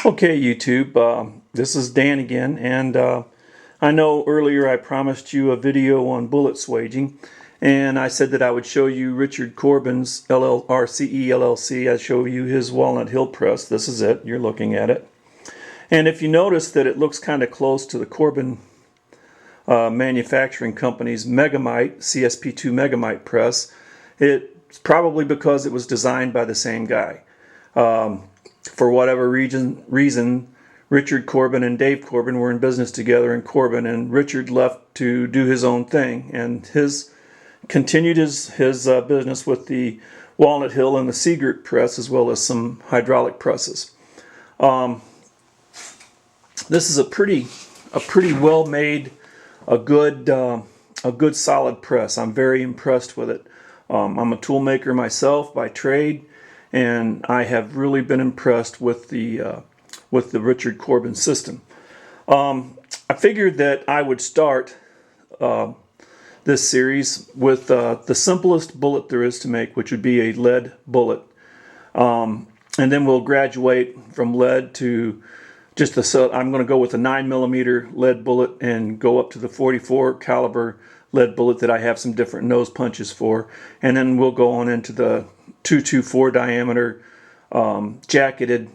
Okay, YouTube, this is Dan again, and I know earlier I promised you a video on bullet swaging, and I said that I would show you Richard Corbin's RCE LLC. I show you his Walnut Hill press. This is it. You're looking at it. And if you notice that it looks kind of close to the Corbin Manufacturing Company's Megamite, CSP2 Megamite press, it's probably because it was designed by the same guy. For whatever reason, Richard Corbin and Dave Corbin were in business together in Corbin, and Richard left to do his own thing, and continued his business with the Wallnut Hill and the Seegert press, as well as some hydraulic presses. This is a pretty well made, a good solid press. I'm very impressed with it. I'm a tool maker myself by trade, and I have really been impressed with the Richard Corbin system. I figured that I would start this series with the simplest bullet there is to make, which would be a lead bullet, and then we'll graduate from lead to I'm going to go with a 9mm lead bullet and go up to the 44 caliber lead bullet that I have some different nose punches for, and then we'll go on into the 224 diameter jacketed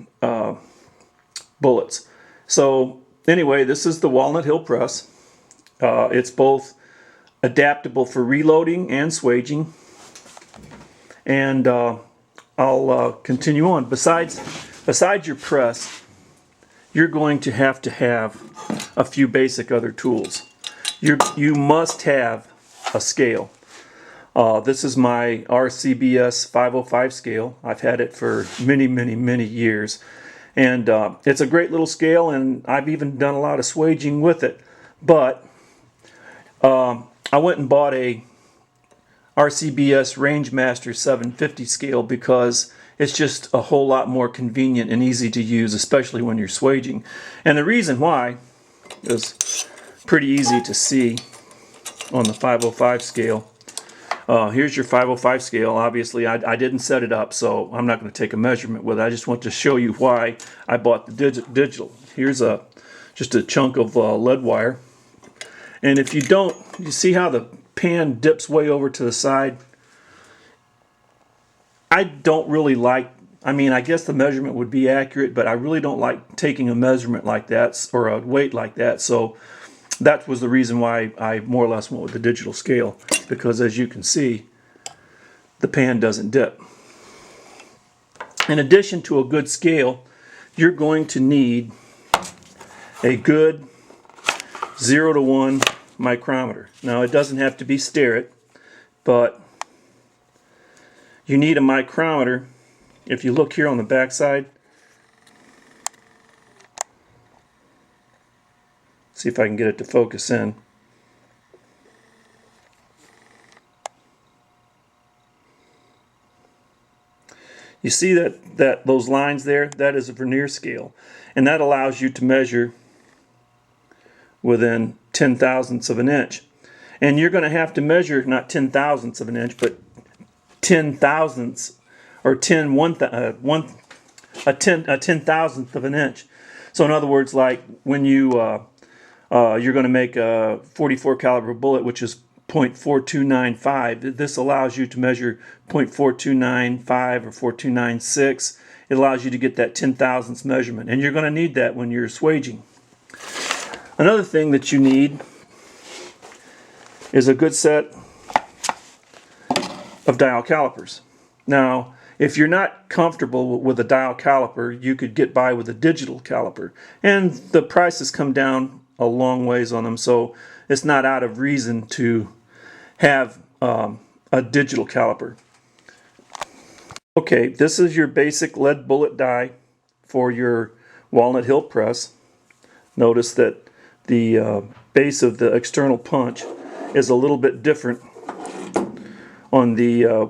bullets. So anyway, this is the Wallnut Hill press. It's both adaptable for reloading and swaging, and I'll continue on. Besides your press, you're going to have a few basic other tools. You must have a scale. This is my RCBS 505 scale. I've had it for many years, and it's a great little scale, and I've even done a lot of swaging with it. But I went and bought a RCBS Rangemaster 750 scale because it's just a whole lot more convenient and easy to use, especially when you're swaging. And the reason why is pretty easy to see on the 505 scale. Here's your 505 scale. Obviously, I didn't set it up, so I'm not going to take a measurement with it. I just want to show you why I bought the digital. Here's just a chunk of lead wire. And if you see how the pan dips way over to the side? I don't really like, I guess the measurement would be accurate, but I really don't like taking a measurement like that or a weight like that. So that was the reason why I more or less went with the digital scale, because as you can see, the pan doesn't dip. In addition to a good scale, you're going to need a good 0 to 1 micrometer. Now, it doesn't have to be Starrett, but you need a micrometer. If you look here on the back side, see if I can get it to focus in. You see that those lines there? That is a vernier scale, and that allows you to measure within 10 thousandths of an inch. And you're going to have to measure not 10 thousandths of an inch, but 10 thousandths, or a 10 thousandth of an inch. So in other words, like when you're going to make a 44 caliber bullet, which is .4295. This allows you to measure .4295 or 4296. It allows you to get that 10 thousandths measurement, and you're going to need that when you're swaging. Another thing that you need is a good set of dial calipers. Now, if you're not comfortable with a dial caliper, you could get by with a digital caliper, and the prices come down a long ways on them, so it's not out of reason to have a digital caliper. Okay, this is your basic lead bullet die for your Wallnut Hill press. Notice that the base of the external punch is a little bit different on the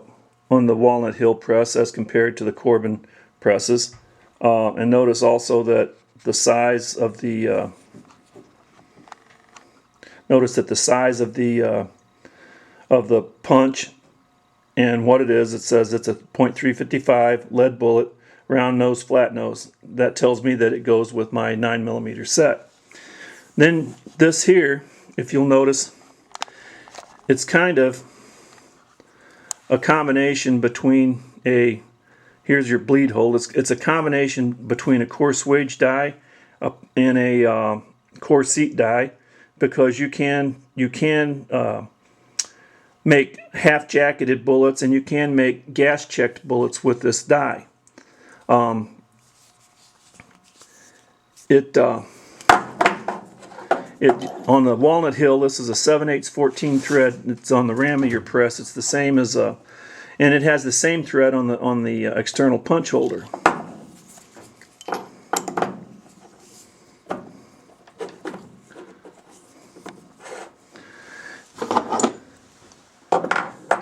Wallnut Hill press as compared to the Corbin presses. And notice also that the size of the punch and what it is. It says it's a .355 lead bullet round nose, flat nose. That tells me that it goes with my 9mm set. Then this here, if you'll notice, it's kind of a combination between a, here's your bleed hole, it's a combination between a core swage die and a core seat die, because you can make half-jacketed bullets and you can make gas-checked bullets with this die. On the Walnut Hill, this is a 7/8 14 thread. It's on the ram of your press. It's the same as and it has the same thread on the external punch holder.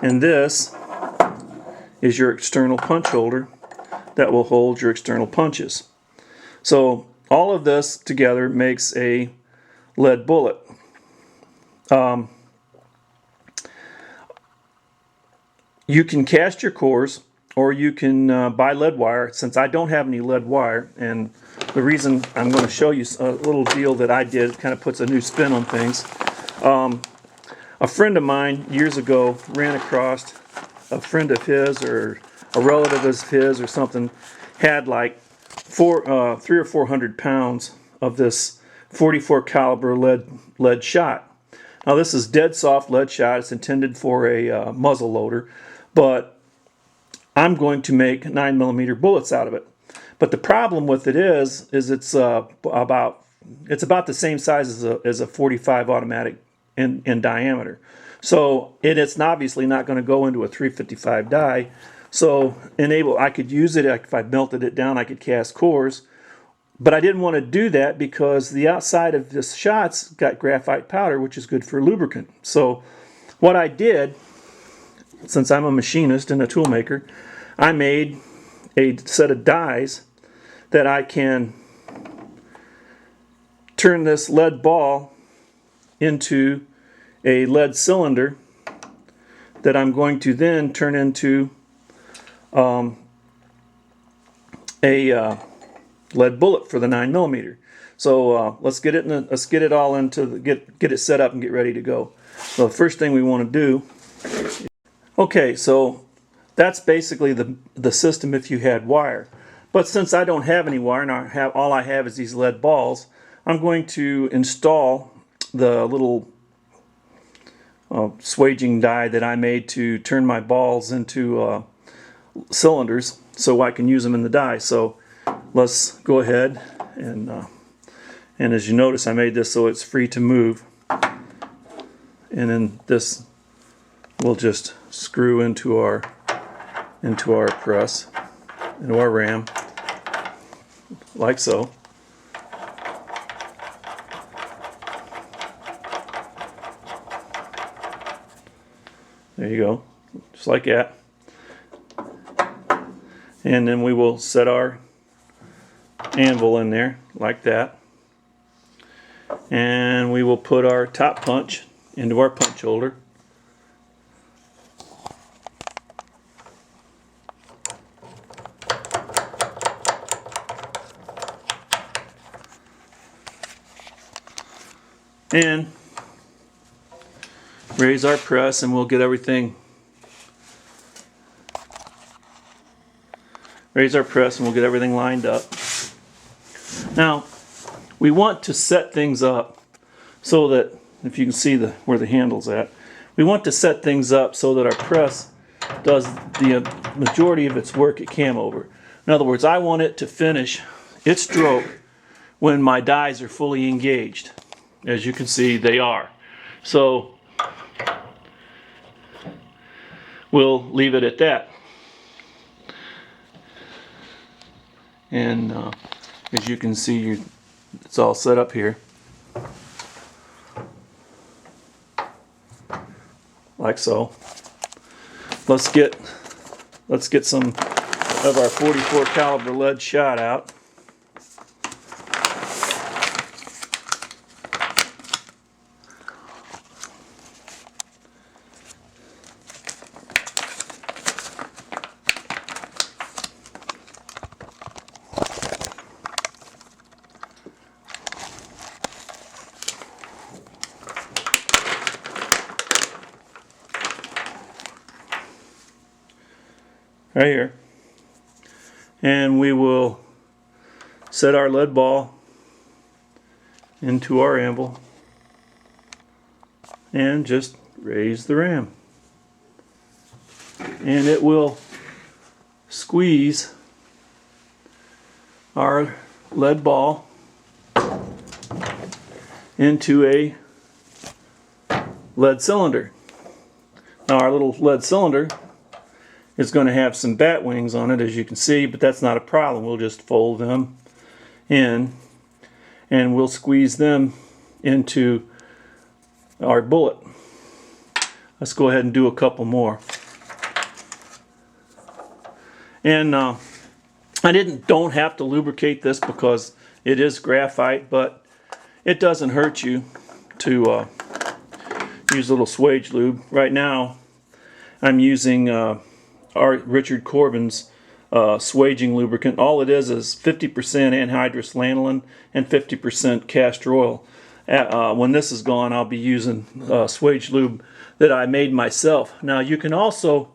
And this is your external punch holder that will hold your external punches. So all of this together makes a lead bullet. You can cast your cores, or you can buy lead wire. Since I don't have any lead wire, and the reason I'm going to show you a little deal that I did, kind of puts a new spin on things. A friend of mine years ago ran across a friend of his, or a relative of his or something, had like 300 or 400 pounds of this 44 caliber lead shot. Now this is dead soft lead shot. It's intended for a muzzle loader, but I'm going to make 9mm bullets out of it. But the problem with it is it's about the same size as a 45 automatic in diameter. So it's obviously not going to go into a 355 die. So I could use it if I melted it down. I could cast cores, but I didn't want to do that because the outside of this shot's got graphite powder, which is good for lubricant. So what I did, since I'm a machinist and a tool maker, I made a set of dies that I can turn this lead ball into a lead cylinder that I'm going to then turn into a lead bullet for the 9mm. So let's get it all into get it set up and get ready to go. So the first thing we want to do. Okay, so that's basically the system if you had wire. But since I don't have any wire and all I have is these lead balls, I'm going to install the little swaging die that I made to turn my balls into cylinders so I can use them in the die. So let's go ahead and as you notice, I made this so it's free to move, and then this will just screw into our press, into our ram, like so. There you go, just like that. And then we will set our anvil in there like that. And we will put our top punch into our punch holder. And raise our press, and we'll get everything. Raise our press and we'll get everything lined up. Now, we want to set things up so that, if you can see where the handle's at, we want to set things up so that our press does the majority of its work it can over. In other words, I want it to finish its stroke when my dies are fully engaged. As you can see, they are. So we'll leave it at that. And as you can see, it's all set up here, like so. Let's get some of our 44 caliber lead shot out. right here. And we will set our lead ball into our anvil and just raise the ram. And it will squeeze our lead ball into a lead cylinder. Now our little lead cylinder is going to have some bat wings on it, as you can see, but that's not a problem. We'll just fold them in and we'll squeeze them into our bullet. Let's go ahead and do a couple more. And I don't have to lubricate this because it is graphite, but it doesn't hurt you to use a little swage lube. Right now I'm using our Richard Corbin's swaging lubricant. All it is 50% anhydrous lanolin and 50% castor oil. When this is gone, I'll be using swage lube that I made myself. Now you can also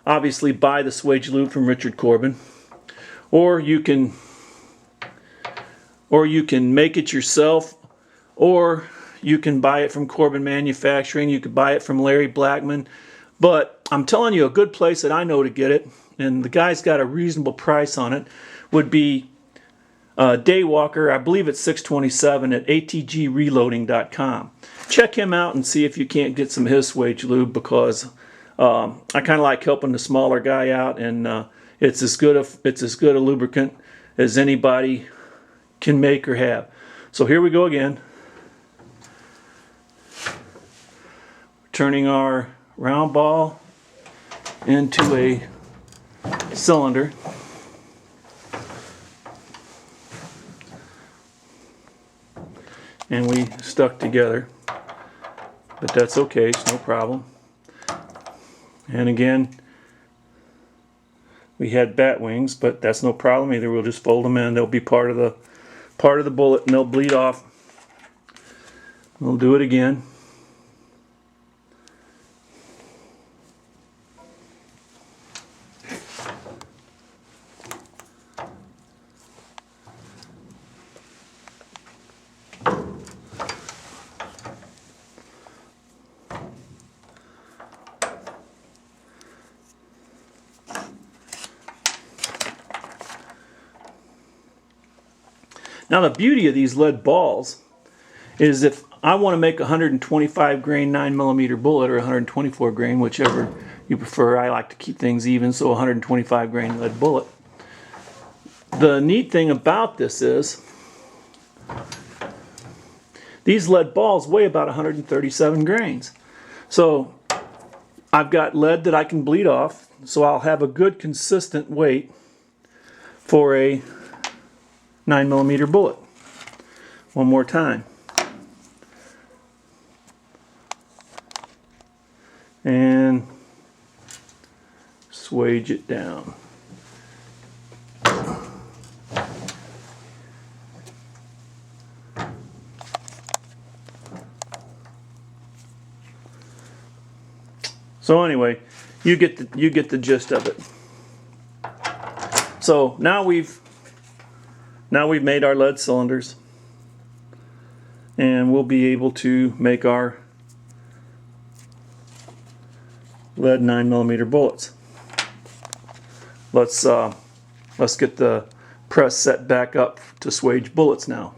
obviously buy the swage lube from Richard Corbin, or you can make it yourself, or you can buy it from Corbin Manufacturing. You could buy it from Larry Blackman. But I'm telling you, a good place that I know to get it, and the guy's got a reasonable price on it, would be Daywalker. I believe it's 627 at atgreloading.com. Check him out and see if you can't get some of his swage lube, because I kind of like helping the smaller guy out, and it's as good a lubricant as anybody can make or have. So here we go again. Turning our round ball into a cylinder. And we stuck together, but that's okay, it's no problem. And again, we had bat wings, but that's no problem either. We'll just fold them in. They'll be part of the bullet, and they'll bleed off. We'll do it again. Now the beauty of these lead balls is if I want to make a 125 grain 9mm bullet, or 124 grain, whichever you prefer. I like to keep things even, so 125 grain lead bullet. The neat thing about this is these lead balls weigh about 137 grains. So I've got lead that I can bleed off, so I'll have a good consistent weight for a 9mm bullet. One more time. And swage it down. So anyway, you get the gist of it. So now we've made our lead cylinders, and we'll be able to make our lead 9mm bullets. Let's get the press set back up to swage bullets now.